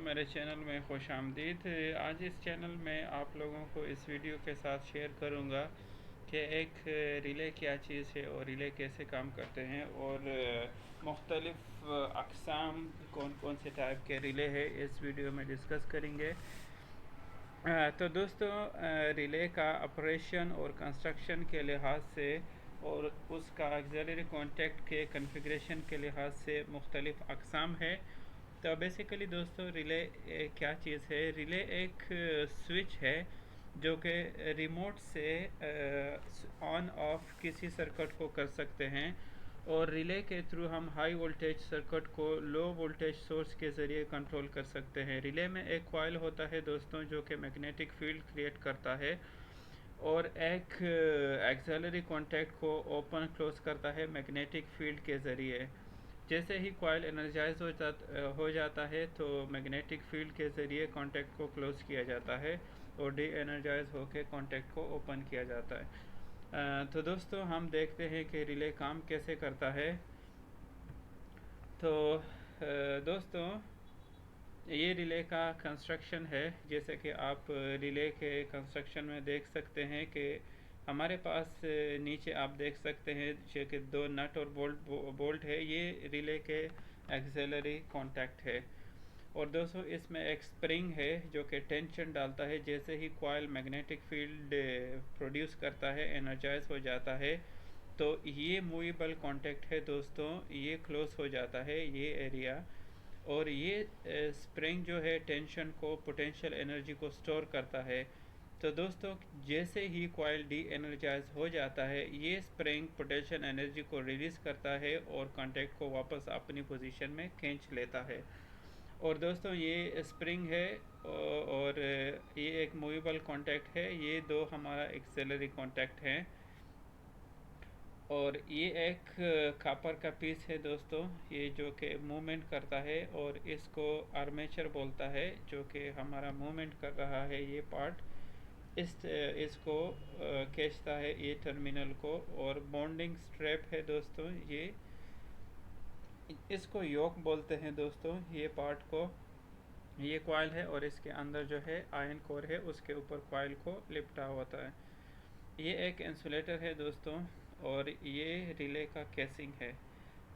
मेरे चैनल में खुशामदीद। आज इस चैनल में आप लोगों को इस वीडियो के साथ शेयर करूंगा कि एक रिले क्या चीज़ है और रिले कैसे काम करते हैं और मुख्तलिफ़ अक़साम कौन कौन से टाइप के रिले है इस वीडियो में डिस्कस करेंगे। तो दोस्तों, रिले का ऑपरेशन और कंस्ट्रक्शन के लिहाज से और उसका ऑक्सिलरी कॉन्टैक्ट के कॉन्फ़िगरेशन के लिहाज से मुख्तलिफ़ अक़साम है। तो बेसिकली दोस्तों, रिले क्या चीज़ है। रिले एक स्विच है जो कि रिमोट से ऑन ऑफ किसी सर्किट को कर सकते हैं और रिले के थ्रू हम हाई वोल्टेज सर्किट को लो वोल्टेज सोर्स के ज़रिए कंट्रोल कर सकते हैं। रिले में एक कॉइल होता है दोस्तों जो कि मैग्नेटिक फील्ड क्रिएट करता है और एक एक्सिलरी कॉन्टैक्ट को ओपन क्लोज करता है मैग्नेटिक फील्ड के ज़रिए। जैसे ही कॉइल एनर्जाइज हो जाता है तो मैग्नेटिक फील्ड के ज़रिए कॉन्टैक्ट को क्लोज़ किया जाता है और डी एनर्जाइज होकर कॉन्टैक्ट को ओपन किया जाता है। तो दोस्तों, हम देखते हैं कि रिले काम कैसे करता है। तो दोस्तों, ये रिले का कंस्ट्रक्शन है। जैसे कि आप रिले के कंस्ट्रक्शन में देख सकते हैं कि हमारे पास नीचे आप देख सकते हैं कि दो नट और बोल्ट है। ये रिले के एक्सिलरी कॉन्टैक्ट है। और दोस्तों, इसमें एक स्प्रिंग है जो कि टेंशन डालता है। जैसे ही कॉइल मैग्नेटिक फील्ड प्रोड्यूस करता है, एनर्जाइज हो जाता है, तो ये मूवेबल कॉन्टैक्ट है दोस्तों, ये क्लोज हो जाता है ये एरिया। और ये स्प्रिंग जो है टेंशन को, पोटेंशियल एनर्जी को स्टोर करता है। तो दोस्तों, जैसे ही कॉइल डी एनर्जाइज हो जाता है, ये स्प्रिंग पोटेंशियल एनर्जी को रिलीज़ करता है और कॉन्टैक्ट को वापस अपनी पोजीशन में खींच लेता है। और दोस्तों, ये स्प्रिंग है और ये एक मूवेबल कॉन्टैक्ट है। ये दो हमारा एक्सिलरी कॉन्टैक्ट हैं और ये एक कापर का पीस है दोस्तों, ये जो कि मूवमेंट करता है और इसको आर्मेचर बोलता है, जो कि हमारा मूवमेंट कर रहा है ये पार्ट। इसको खींचता है ये टर्मिनल को। और बॉन्डिंग स्ट्रैप है दोस्तों, ये इसको योक बोलते हैं दोस्तों ये पार्ट को। ये कॉइल है और इसके अंदर जो है आयरन कोर है, उसके ऊपर कॉइल को लिपटा होता है। ये एक इंसुलेटर है दोस्तों और ये रिले का केसिंग है।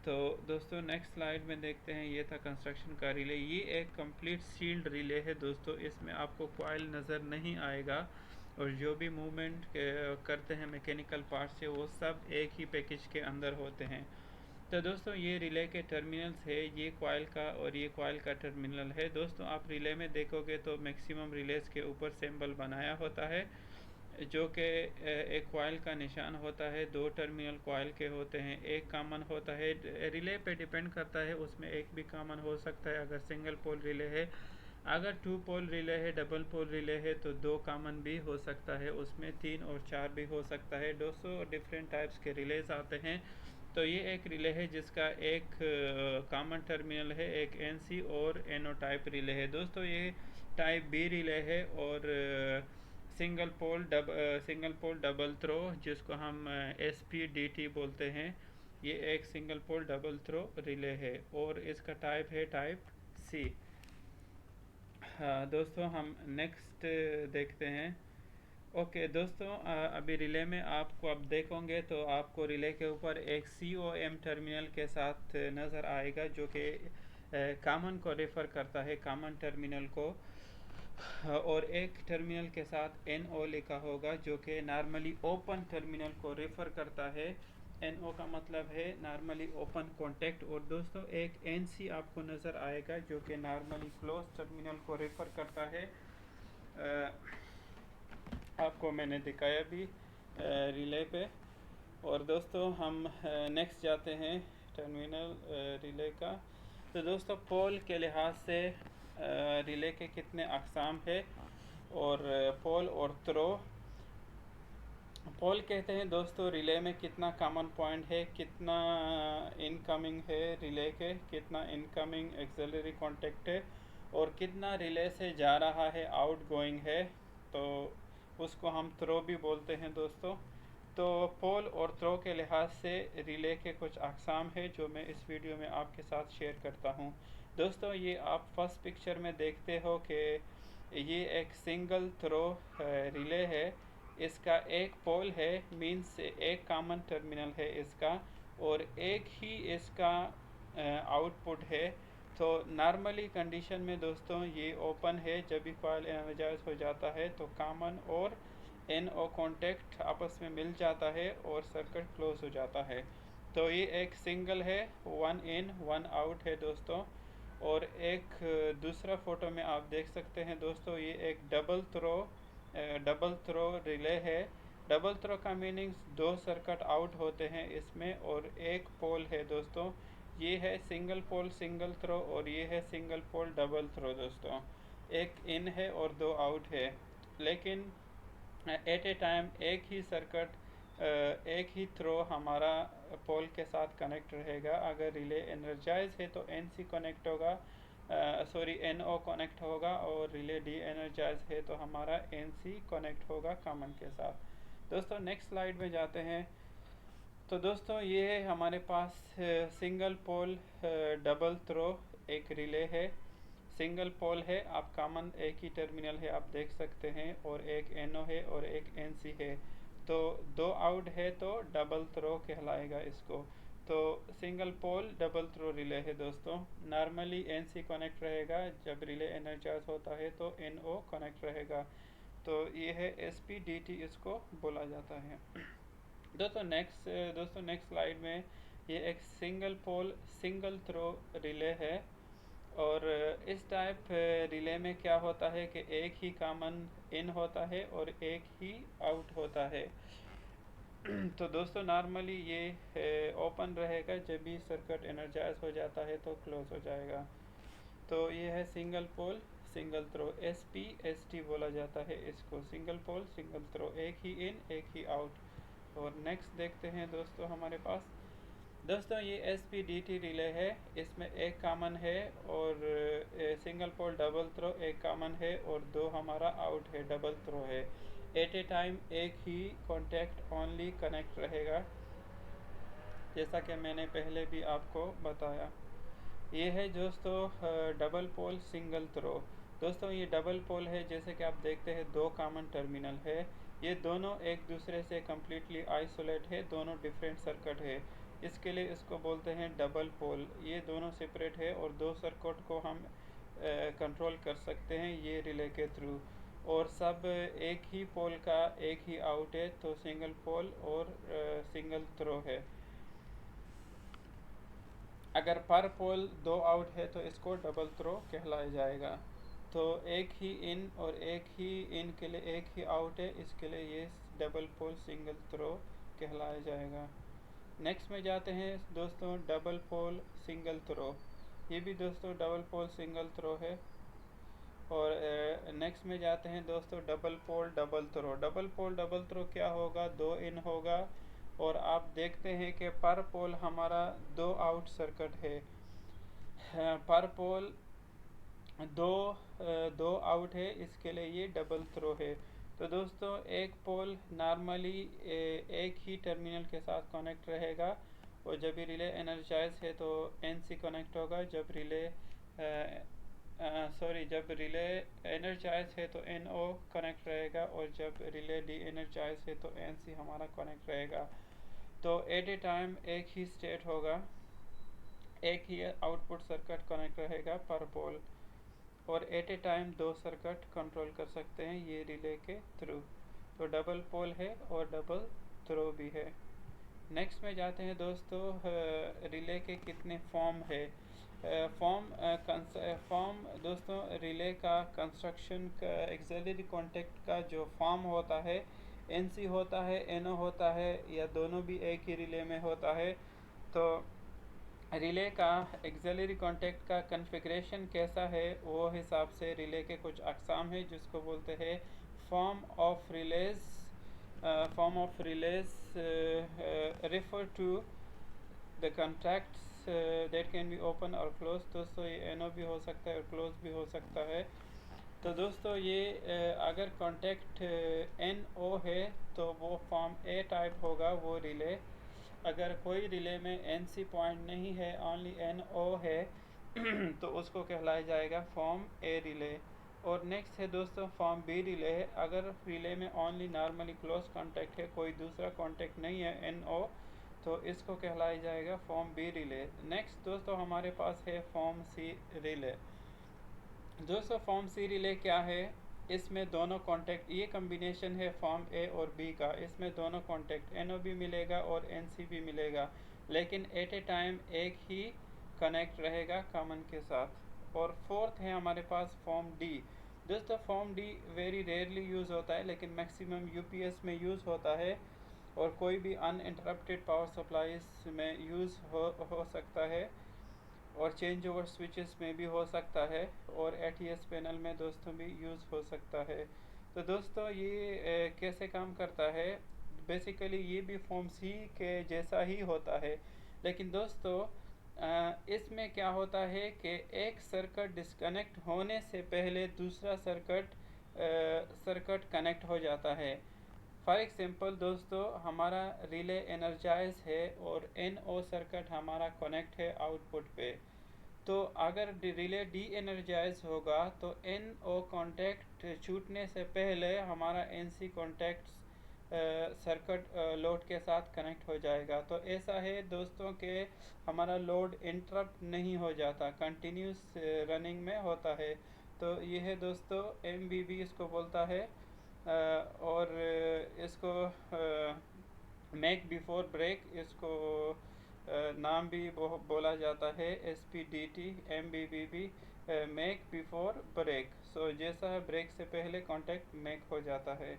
तो दोस्तों, नेक्स्ट स्लाइड में देखते हैं। ये था कंस्ट्रक्शन का रिले। ये एक कंप्लीट सील्ड रिले है दोस्तों, इसमें आपको कॉइल नज़र नहीं आएगा और जो भी मूवमेंट करते हैं मैकेनिकल पार्ट से, वो सब एक ही पैकेज के अंदर होते हैं। तो दोस्तों, ये रिले के टर्मिनल्स है, ये कॉइल का और ये कॉइल का टर्मिनल है। दोस्तों, आप रिले में देखोगे तो मैक्सिमम रिलेज के ऊपर सिंबल बनाया होता है जो कि एक कॉइल का निशान होता है। दो टर्मिनल कॉइल के होते हैं, एक कॉमन होता है। रिले पे डिपेंड करता है, उसमें एक भी कॉमन हो सकता है अगर सिंगल पोल रिले है। अगर टू पोल रिले है, डबल पोल रिले है, तो दो कॉमन भी हो सकता है, उसमें 3 और 4 भी हो सकता है। 200 डिफरेंट टाइप्स के रिलेज आते हैं। तो ये एक रिले है जिसका एक कॉमन टर्मिनल है, एक एनसी और एनओ टाइप रिले है दोस्तों। ये टाइप बी रिले है और सिंगल पोल डबल थ्रो, जिसको हम SPDT बोलते हैं, ये एक single pole double throw relay है और इसका टाइप है टाइप सी। हाँ दोस्तों, हम नेक्स्ट देखते हैं। ओके दोस्तों, अभी रिले में आपको अब देखोगे तो आपको रिले के ऊपर एक COM टर्मिनल के साथ नज़र आएगा जो कि कॉमन को रेफ़र करता है, कॉमन टर्मिनल को। और एक टर्मिनल के साथ NO लिखा होगा जो कि नॉर्मली ओपन टर्मिनल को रेफ़र करता है। NO का मतलब है नॉर्मली ओपन कॉन्टैक्ट। और दोस्तों, एक NC आपको नज़र आएगा जो कि नॉर्मली क्लोज टर्मिनल को रेफ़र करता है। आपको मैंने दिखाया भी रिले पे। और दोस्तों, हम नेक्स्ट जाते हैं टर्मिनल रिले का। तो दोस्तों, पोल के लिहाज से रिले के कितने अक़साम है और पोल और थ्रो। पोल कहते हैं दोस्तों रिले में कितना कॉमन पॉइंट है, कितना इनकमिंग है रिले के, कितना इनकमिंग एक्सिलरी कॉन्टैक्ट है और कितना रिले से जा रहा है, आउट गोइंग है, तो उसको हम थ्रो भी बोलते हैं दोस्तों। तो पोल और थ्रो के लिहाज से रिले के कुछ अक़साम है जो मैं इस वीडियो में आपके साथ शेयर करता हूँ। दोस्तों ये आप फर्स्ट पिक्चर में देखते हो कि ये एक सिंगल थ्रो रिले है। इसका एक पोल है, मीन्स एक कॉमन टर्मिनल है इसका, और एक ही इसका आउटपुट है। तो नॉर्मली कंडीशन में दोस्तों ये ओपन है, जब भी कॉइल एनर्जाइज हो जाता है तो कॉमन और एन ओ कॉन्टेक्ट आपस में मिल जाता है और सर्किट क्लोज हो जाता है। तो ये एक सिंगल है, वन इन वन आउट है दोस्तों। और एक दूसरा फोटो में आप देख सकते हैं दोस्तों, ये एक डबल थ्रो रिले है। डबल थ्रो का मीनिंग्स दो सर्किट आउट होते हैं इसमें, और एक पोल है दोस्तों। ये है सिंगल पोल सिंगल थ्रो, और ये है सिंगल पोल डबल थ्रो दोस्तों। एक इन है और दो आउट है, लेकिन एट ए टाइम एक ही सर्किट एक ही थ्रो हमारा पोल के साथ कनेक्ट रहेगा। अगर रिले एनर्जाइज है तो एन सी कनेक्ट होगा, सॉरी एन ओ कनेक्ट होगा, और रिले डी एनर्जाइज है तो हमारा एन सी कनेक्ट होगा कॉमन के साथ। दोस्तों नेक्स्ट स्लाइड में जाते हैं। तो दोस्तों ये है हमारे पास सिंगल पोल डबल थ्रो एक रिले है। सिंगल पोल है, आप कॉमन एक ही टर्मिनल है आप देख सकते हैं, और एक एनओ है और एक एनसी है। तो दो आउट है तो डबल थ्रो कहलाएगा इसको। तो single pole double throw relay है दोस्तों। नॉर्मली एनसी कनेक्ट रहेगा, जब रिले एनर्जाइज होता है तो एनओ कनेक्ट रहेगा। तो ये है एसपीडीटी इसको बोला जाता है। दोस्तों नेक्स्ट स्लाइड में ये एक single pole single throw relay है। और इस टाइप रिले में क्या होता है कि एक ही कॉमन इन होता है और एक ही आउट होता है। तो दोस्तों नॉर्मली ये ओपन रहेगा, जब भी सर्किट एनर्जाइज हो जाता है तो क्लोज हो जाएगा। तो ये है single pole single throw, SPST बोला जाता है इसको, सिंगल पोल सिंगल थ्रो, एक ही इन एक ही आउट। और नेक्स्ट देखते हैं दोस्तों हमारे पास। दोस्तों ये SPDT रिले है, इसमें एक कॉमन है और सिंगल पोल डबल थ्रो एक कॉमन है, और दो हमारा आउट है डबल थ्रो है। एट ए टाइम एक ही कॉन्टैक्ट ओनली कनेक्ट रहेगा, जैसा कि मैंने पहले भी आपको बताया। ये है दोस्तों डबल पोल सिंगल थ्रो। दोस्तों ये डबल पोल है, जैसे कि आप देखते हैं दो कॉमन टर्मिनल है। ये दोनों एक दूसरे से कम्प्लीटली आइसोलेट है, दोनों डिफरेंट सर्किट है, इसके लिए इसको बोलते हैं डबल पोल। ये दोनों सेपरेट है और दो सर्किट को हम कंट्रोल कर सकते हैं ये रिले के थ्रू। और सब एक ही पोल का एक ही आउट है, तो सिंगल पोल और सिंगल थ्रो है। अगर पर पोल दो आउट है तो इसको डबल थ्रो कहलाया जाएगा। तो एक ही इन और एक ही इन के लिए एक ही आउट है, इसके लिए ये डबल पोल सिंगल थ्रो कहलाया जाएगा। नेक्स्ट में जाते हैं दोस्तों डबल पोल सिंगल थ्रो। ये भी दोस्तों डबल पोल सिंगल थ्रो है। और नेक्स्ट में जाते हैं दोस्तों double pole double throw. Double pole double throw क्या होगा, दो इन होगा, और आप देखते हैं कि पर पोल हमारा दो आउट सर्किट है। पर पोल दो आउट है, इसके लिए ये डबल थ्रो है। तो दोस्तों एक पोल नॉर्मली एक ही टर्मिनल के साथ कनेक्ट रहेगा, और जब भी रिले एनर्जाइज है तो NC कनेक्ट होगा, जब रिले एनर्जाइज है तो NO कनेक्ट रहेगा, और जब रिले डी एनर्जाइज है तो NC हमारा कनेक्ट रहेगा। तो एट ए टाइम एक ही स्टेट होगा, एक ही आउटपुट सर्किट कनेक्ट रहेगा पर पोल, और एट ए टाइम दो सर्किट कंट्रोल कर सकते हैं ये रिले के थ्रू। तो डबल पोल है और डबल थ्रो भी है। नेक्स्ट में जाते हैं दोस्तों रिले के कितने फॉर्म है। फॉर्म दोस्तों रिले का कंस्ट्रक्शन का एक्सिलरी कॉन्टैक्ट का जो फॉर्म होता है, NC होता है, NO होता है, या दोनों भी एक ही रिले में होता है। तो रिले का एक्सिलरी कॉन्टैक्ट का कॉन्फ़िगरेशन कैसा है, वो हिसाब से रिले के कुछ अक़साम है जिसको बोलते हैं form of release refer to the contacts that can be open और closed। दोस्तों ये NO भी हो सकता है और क्लोज भी हो सकता है। तो दोस्तों ये अगर कॉन्टैक्ट NO है तो वो फॉर्म A टाइप होगा वो रिले। अगर कोई रिले में NC पॉइंट नहीं है, ओनली NO है, तो उसको कहलाया जाएगा फॉर्म ए रिले। और नेक्स्ट है दोस्तों फॉर्म बी रिले है। अगर रिले में ओनली नॉर्मली क्लोज कांटेक्ट है, कोई दूसरा कांटेक्ट नहीं है NO, तो इसको कहलाया जाएगा फॉर्म बी रिले। नेक्स्ट दोस्तों हमारे पास है फॉर्म सी रिले। दोस्तों फॉर्म सी रिले क्या है, इसमें दोनों कॉन्टैक्ट, ये कम्बिनेशन है फॉर्म ए और बी का, इसमें दोनों कॉन्टैक्ट NO भी मिलेगा और NC भी मिलेगा, लेकिन एट ए टाइम एक ही कनेक्ट रहेगा कॉमन के साथ। और फोर्थ है हमारे पास फॉर्म डी। दोस्तों form D very rarely use होता है, लेकिन मैक्सिमम UPS में यूज़ होता है और कोई भी अनइंटरप्टेड पावर सप्लाईज में यूज़ हो सकता है, और चेंज ओवर स्विचेस में भी हो सकता है, और ATS पैनल में दोस्तों भी यूज़ हो सकता है। तो दोस्तों ये कैसे काम करता है, बेसिकली ये भी फॉर्म सी के जैसा ही होता है, लेकिन दोस्तों इसमें क्या होता है कि एक सर्किट डिस्कनेक्ट होने से पहले दूसरा सर्किट कनेक्ट हो जाता है। फॉर एग्जाम्पल दोस्तों हमारा रिले एनर्जाइज है और NO सर्किट हमारा कनेक्ट है आउटपुट पे, तो अगर रिले डी एनर्जाइज होगा तो NO कॉन्टैक्ट छूटने से पहले हमारा NC कॉन्टैक्ट सर्किट लोड के साथ कनेक्ट हो जाएगा। तो ऐसा है दोस्तों कि हमारा लोड इंटरप्ट नहीं हो जाता, कंटिन्यूस रनिंग में होता है। तो ये है दोस्तों MBB इसको बोलता है, और इसको मेक बिफोर ब्रेक, इसको नाम भी बोला जाता है SPDT MBBB, make before break. So जैसा है ब्रेक से पहले कांटेक्ट मेक हो जाता है।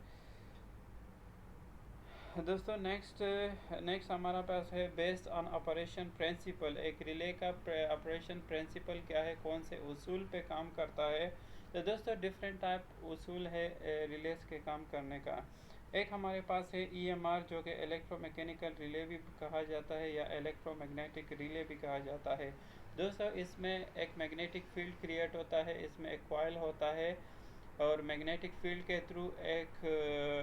दोस्तों नेक्स्ट हमारा पास है बेस्ड ऑन ऑपरेशन प्रिंसिपल। एक रिले का ऑपरेशन प्रिंसिपल क्या है, कौन से उसूल पे काम करता है। तो दोस्तों डिफरेंट टाइप उसूल है रिलेस के काम करने का। एक हमारे पास है EMR, जो कि इलेक्ट्रोमैकेनिकल रिले भी कहा जाता है या इलेक्ट्रोमैग्नेटिक रिले भी कहा जाता है। दोस्तों इसमें एक मैग्नेटिक फील्ड क्रिएट होता है, इसमें एक कॉइल होता है, और मैग्नेटिक फील्ड के थ्रू एक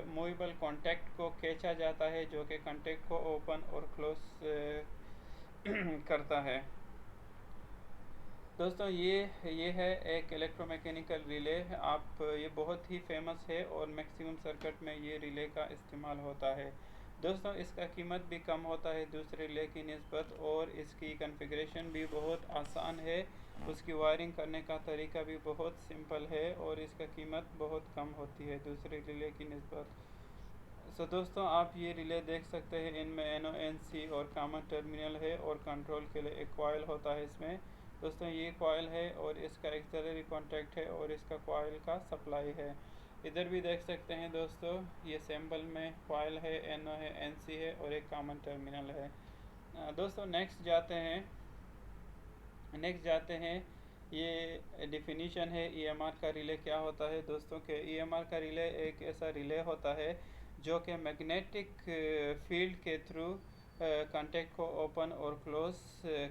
मूवेबल कॉन्टैक्ट को खींचा जाता है, जो कि कॉन्टैक्ट को ओपन और क्लोज करता है। दोस्तों ये है एक इलेक्ट्रोमैकेनिकल रिले। आप ये बहुत ही फेमस है और मैक्सिमम सर्किट में ये रिले का इस्तेमाल होता है। दोस्तों इसका कीमत भी कम होता है दूसरे रिले की निस्बत, और इसकी कॉन्फ़िगरेशन भी बहुत आसान है, उसकी वायरिंग करने का तरीका भी बहुत सिंपल है, और इसका कीमत बहुत कम होती है दूसरे रिले की निस्बत। सो दोस्तों आप ये रिले देख सकते हैं, इनमें NO NC और कॉमन टर्मिनल है, और कंट्रोल के लिए एक कॉइल होता है इसमें। दोस्तों ये कॉइल है और इसका एक्सिलरी कॉन्टैक्ट है, और इसका कॉइल का सप्लाई है। इधर भी देख सकते हैं दोस्तों, ये सिंबल में कॉइल है, NO है, NC है, और एक कॉमन टर्मिनल है। दोस्तों नेक्स्ट जाते हैं ये डिफिनीशन है EMR का रिले क्या होता है। दोस्तों के EMR का रिले एक ऐसा रिले होता है जो कि मैग्नेटिक फील्ड के थ्रू कॉन्टैक्ट को ओपन और क्लोज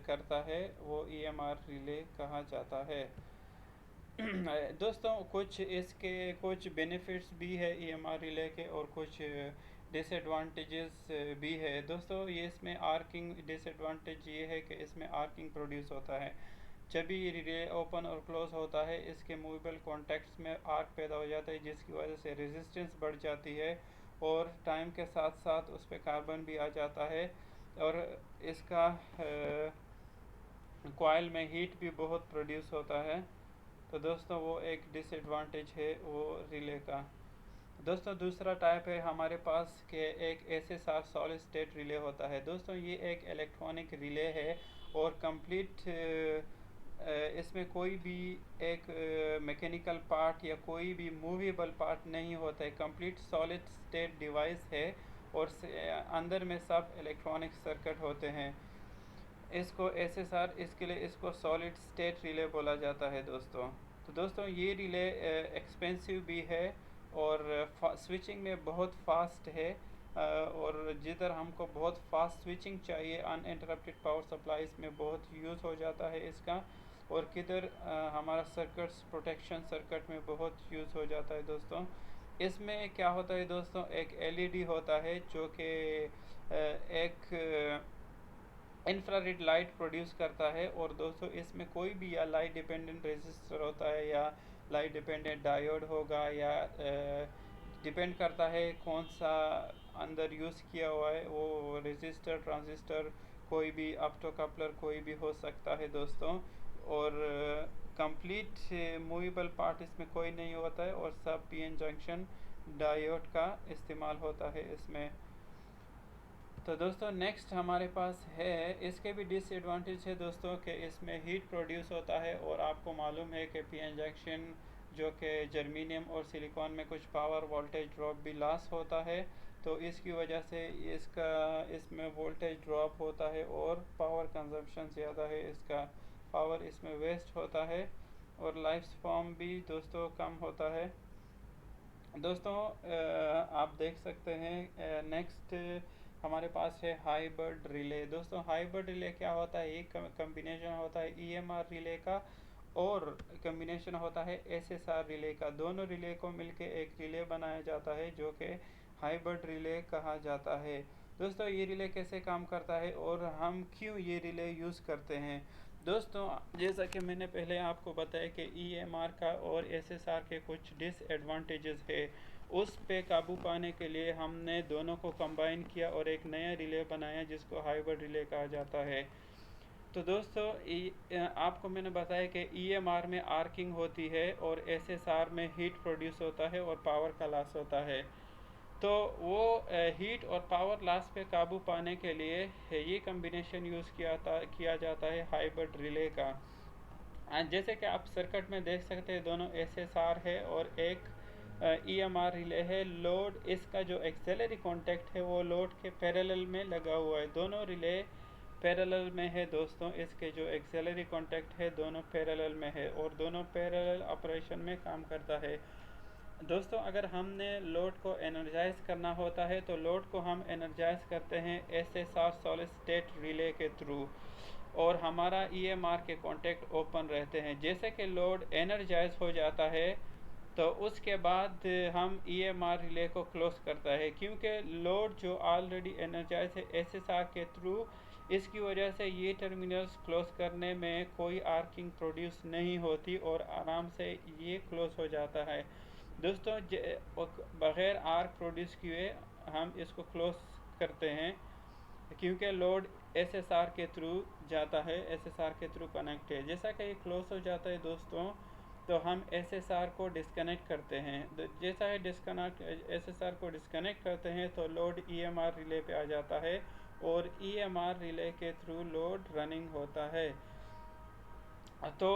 करता है, वो EMR रिले कहा जाता है। दोस्तों कुछ बेनिफिट्स भी है EMR रिले के, और कुछ डिसएडवांटेजेस भी है। दोस्तों ये इसमें आर्किंग डिसएडवांटेज ये है कि इसमें आर्किंग प्रोड्यूस होता है। जब भी ये रिले ओपन और क्लोज होता है, इसके मूवेबल कॉन्टैक्ट्स में आर्क पैदा हो जाता है, जिसकी वजह से रेजिस्टेंस बढ़ जाती है, और टाइम के साथ साथ उस पर कार्बन भी आ जाता है, और इसका कॉइल में हीट भी बहुत प्रोड्यूस होता है। तो दोस्तों वो एक डिसएडवांटेज है वो रिले का। दोस्तों दूसरा टाइप है हमारे पास के एक SSR सॉलिड स्टेट रिले होता है। दोस्तों ये एक इलेक्ट्रॉनिक रिले है, और कंप्लीट इसमें कोई भी एक मैकेनिकल पार्ट या कोई भी मूवेबल पार्ट नहीं होता है, कंप्लीट सॉलिड स्टेट डिवाइस है, और अंदर में सब इलेक्ट्रॉनिक सर्किट होते हैं। इसको SSR, इसके लिए इसको सॉलिड स्टेट रिले बोला जाता है दोस्तों। तो दोस्तों ये रिले एक्सपेंसिव भी है, और स्विचिंग में बहुत फास्ट है, और जिधर हमको बहुत फास्ट स्विचिंग चाहिए अनइंटरप्टेड पावर सप्लाईज में बहुत यूज़ हो जाता है इसका, और किधर हमारा सर्किट्स प्रोटेक्शन सर्किट में बहुत यूज़ हो जाता है दोस्तों। इसमें क्या होता है दोस्तों, एक LED होता है जो कि एक इंफ्रारेड लाइट प्रोड्यूस करता है। और दोस्तों इसमें कोई भी या लाइट डिपेंडेंट रेजिस्टर होता है या लाइट डिपेंडेंट डायोड होगा, या डिपेंड करता है कौन सा अंदर यूज़ किया हुआ है, वो रेजिस्टर, ट्रांजिस्टर, कोई भी ऑप्टो कपलर कोई भी हो सकता है दोस्तों। और कंप्लीट मूवेबल पार्ट इसमें कोई नहीं होता है, और सब पीएन जंक्शन डायोड का इस्तेमाल होता है इसमें। तो दोस्तों नेक्स्ट हमारे पास है, इसके भी डिसएडवांटेज है दोस्तों कि इसमें हीट प्रोड्यूस होता है, और आपको मालूम है कि पीएन जंक्शन जो कि जर्मेनियम और सिलिकॉन में कुछ पावर वोल्टेज ड्रॉप भी लॉस होता है, तो इसकी वजह से इसमें वोल्टेज ड्रॉप होता है और पावर कंजप्शन ज़्यादा है, इसका पावर इसमें वेस्ट होता है, और लाइफ स्पैन भी दोस्तों कम होता है दोस्तों। आप देख सकते हैं नेक्स्ट हमारे पास है हाइब्रिड रिले। दोस्तों हाइब्रिड रिले क्या होता है, एक कम्बिनेशन होता है ईएमआर रिले का, और कम्बिनेशन होता है एसएसआर रिले का। दोनों रिले को मिलके एक रिले बनाया जाता है जो कि हाइब्रिड रिले कहा जाता है। दोस्तों ये रिले कैसे काम करता है और हम क्यों ये रिले यूज़ करते हैं। दोस्तों जैसा कि मैंने पहले आपको बताया कि ईएमआर का और एसएसआर के कुछ डिसएडवांटेजेस है, उस पे काबू पाने के लिए हमने दोनों को कंबाइन किया और एक नया रिले बनाया जिसको हाइब्रिड रिले कहा जाता है। तो दोस्तों आपको मैंने बताया कि ईएमआर में आर्किंग होती है और एसएसआर में हीट प्रोड्यूस होता है और पावर का लॉस होता है। तो वो हीट और पावर लॉस पे काबू पाने के लिए ये कम्बिनेशन यूज़ किया जाता है हाइब्रिड रिले का। जैसे कि आप सर्किट में देख सकते हैं दोनों एसएसआर है और एक ईएमआर रिले है। लोड इसका जो एक्सेलरी कॉन्टैक्ट है वो लोड के पैरेलल में लगा हुआ है, दोनों रिले पैरेलल में है दोस्तों। इसके जो एक्सेलरी कॉन्टैक्ट है दोनों पैरेलल में है और दोनों पैरेलल ऑपरेशन में काम करता है दोस्तों। अगर हमने लोड को एनर्जाइज करना होता है तो लोड को हम एनर्जाइज करते हैं एसएसआर सॉलिड स्टेट रिले के थ्रू, और हमारा ईएमआर के कॉन्टैक्ट ओपन रहते हैं। जैसे कि लोड एनर्जाइज हो जाता है तो उसके बाद हम ईएमआर रिले को क्लोज करता है, क्योंकि लोड जो ऑलरेडी एनर्जाइज है एसएसआर के थ्रू, इसकी वजह से ये टर्मिनल्स क्लोज करने में कोई आर्किंग प्रोड्यूस नहीं होती और आराम से ये क्लोज हो जाता है दोस्तों। बग़ैर आर्क प्रोड्यूस किए हम इसको क्लोज करते हैं, क्योंकि लोड एसएसआर के थ्रू जाता है, एसएसआर के थ्रू कनेक्ट है। जैसा कि ये क्लोज हो जाता है दोस्तों तो हम एसएसआर को डिस्कनेक्ट करते हैं। जैसा है डिस्कनेक्ट एसएसआर को डिस्कनेक्ट करते हैं तो लोड ईएमआर रिले पे आ जाता है और ईएमआर रिले के थ्रू लोड रनिंग होता है। तो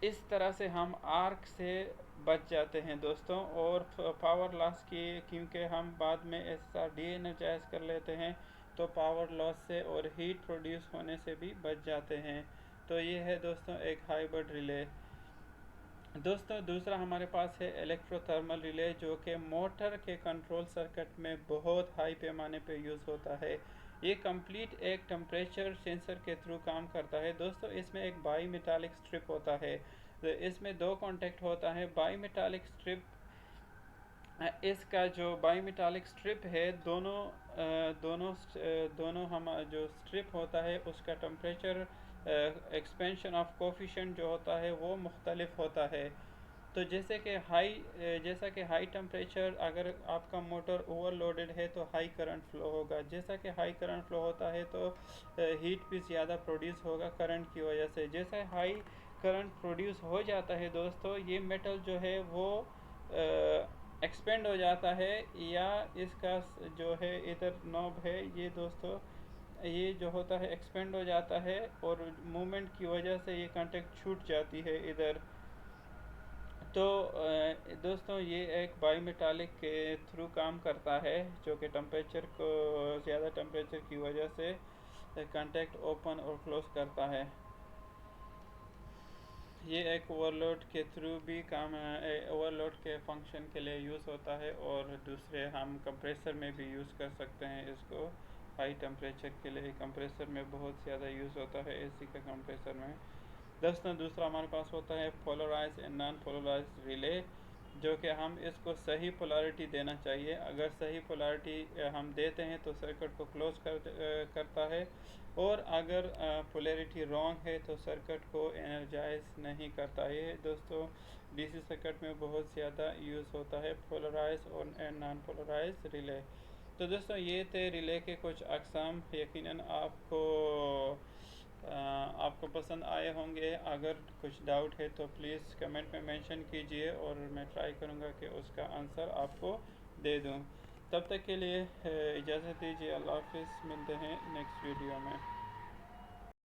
इस तरह से हम आर्क से बच जाते हैं दोस्तों, और पावर लॉस की, क्योंकि हम बाद में एसएसआर डी एनर्जाइज कर लेते हैं तो पावर लॉस से और हीट प्रोड्यूस होने से भी बच जाते हैं। तो ये है दोस्तों एक हाइब्रिड रिले। दोस्तों दूसरा हमारे पास है इलेक्ट्रोथर्मल रिले, जो कि मोटर के कंट्रोल सर्किट में बहुत हाई पैमाने पे यूज़ होता है। ये कंप्लीट एक टेम्परेचर सेंसर के थ्रू काम करता है दोस्तों। इसमें एक बाई मेटालिक स्ट्रिप होता है, तो इसमें दो कॉन्टैक्ट होता है। बाई मेटालिक स्ट्रिप, इसका जो बाई मेटालिक स्ट्रिप है दोनों हम जो स्ट्रिप होता है उसका टेम्परेचर एक्सपेंशन ऑफ कोफिशिएंट जो होता है वो मुख्तलिफ होता है। तो जैसा कि हाई टेम्परेचर, अगर आपका मोटर ओवरलोडेड है तो हाई करंट फ्लो होगा। जैसा कि हाई करंट फ्लो होता है तो हीट भी ज़्यादा प्रोड्यूस होगा करंट की वजह से। जैसे हाई करंट प्रोड्यूस हो जाता है दोस्तों, ये मेटल जो है वो एक्सपेंड हो जाता है, या इसका जो है इधर नॉब है ये दोस्तों, ये जो होता है एक्सपेंड हो जाता है और मूवमेंट की वजह से ये कांटेक्ट छूट जाती है इधर। तो दोस्तों ये एक बाईमेटालिक के थ्रू काम करता है, जो कि टेम्परेचर को, ज़्यादा टेम्परेचर की वजह से कांटेक्ट ओपन और क्लोज करता है। ये एक ओवरलोड के थ्रू भी काम, ओवरलोड के फंक्शन के लिए यूज़ होता है, और दूसरे हम कंप्रेसर में भी यूज़ कर सकते हैं इसको। हाई टेम्परेचर के लिए कंप्रेसर में बहुत ज़्यादा यूज़ होता है, एसी के कंप्रेसर में। दोस्तों दूसरा हमारे पास होता है polarize and non polarize relay. जो कि हम इसको सही पोलैरिटी देना चाहिए। अगर सही पोलैरिटी हम देते हैं तो सर्किट को क्लोज करता है, और अगर पोलैरिटी रॉन्ग है तो सर्किट को एनर्जाइज नहीं करता है। ये दोस्तों डीसी सर्किट में बहुत ज़्यादा यूज़ होता है, पोलराइज और नॉन पोलराइज रिले। तो दोस्तों ये थे रिले के कुछ अक़साम। यकीनन आपको पसंद आए होंगे। अगर कुछ डाउट है तो प्लीज़ कमेंट में मेंशन कीजिए और मैं ट्राई करूँगा कि उसका आंसर आपको दे दूँ। तब तक के लिए इजाज़त दीजिए। अल्लाह हाफ़िज़। मिलते हैं नेक्स्ट वीडियो में।